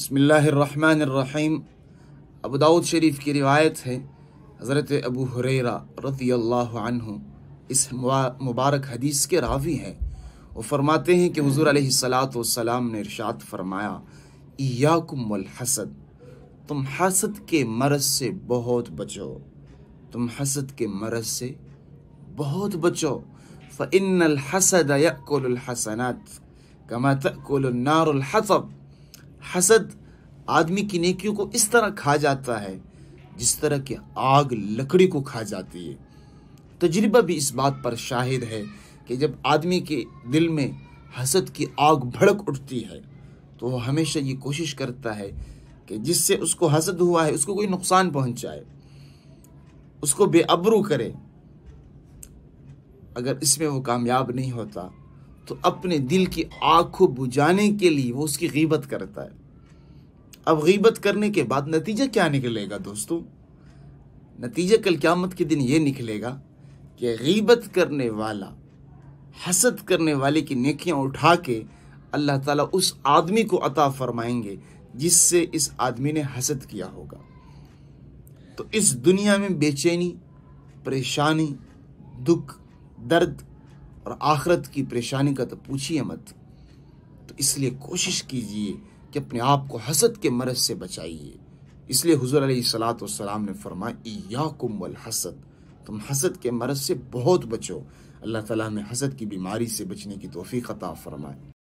बिस्मिल्लाहिर्रहमानिर्रहीम। अबू दाऊद शरीफ की रिवायत है, हज़रत अबू हुरैरा रज़ियल्लाहु अन्हु इस मुबारक हदीस के रावी हैं। वो फरमाते हैं कि हुज़ूर अलैहिस्सलातु वस्सलाम ने इरशाद फरमाया, इय्याकुम वल हसद, तुम हसद के मरज़ से बहुत बचो, तुम हसद के मरज़ से बहुत बचो। फ़इन्नल हसद यअकुलुल हसनात कमा तअकुलुन नारुल हतब। हसद आदमी की नेकियों को इस तरह खा जाता है जिस तरह की आग लकड़ी को खा जाती है। तजुर्बा भी इस बात पर शाहिद है कि जब आदमी के दिल में हसद की आग भड़क उठती है तो वो हमेशा ये कोशिश करता है कि जिससे उसको हसद हुआ है उसको कोई नुकसान पहुंचाए, उसको बेअबरू करे। अगर इसमें वो कामयाब नहीं होता तो अपने दिल की आग को बुझाने के लिए वो उसकी गीबत करता है। अब गीबत करने के बाद नतीजा क्या निकलेगा दोस्तों? नतीजा कल क़यामत के दिन ये निकलेगा कि गीबत करने वाला, हसद करने वाले की नेकियां उठा के अल्लाह ताला उस आदमी को अता फरमाएंगे जिससे इस आदमी ने हसद किया होगा। तो इस दुनिया में बेचैनी, परेशानी, दुख, दर्द और आखिरत की परेशानी का तो पूछिए मत। तो इसलिए कोशिश कीजिए कि अपने आप को हसद के मरज़ से बचाइए। इसलिए हुज़ूर अलैहिस्सलातु वस्सलाम ने फरमाया, इय्याकुम वल हसद, तुम हसद के मरज़ से बहुत बचो। अल्लाह ताला हमें हसद की बीमारी से बचने की तौफीक अता फरमाए।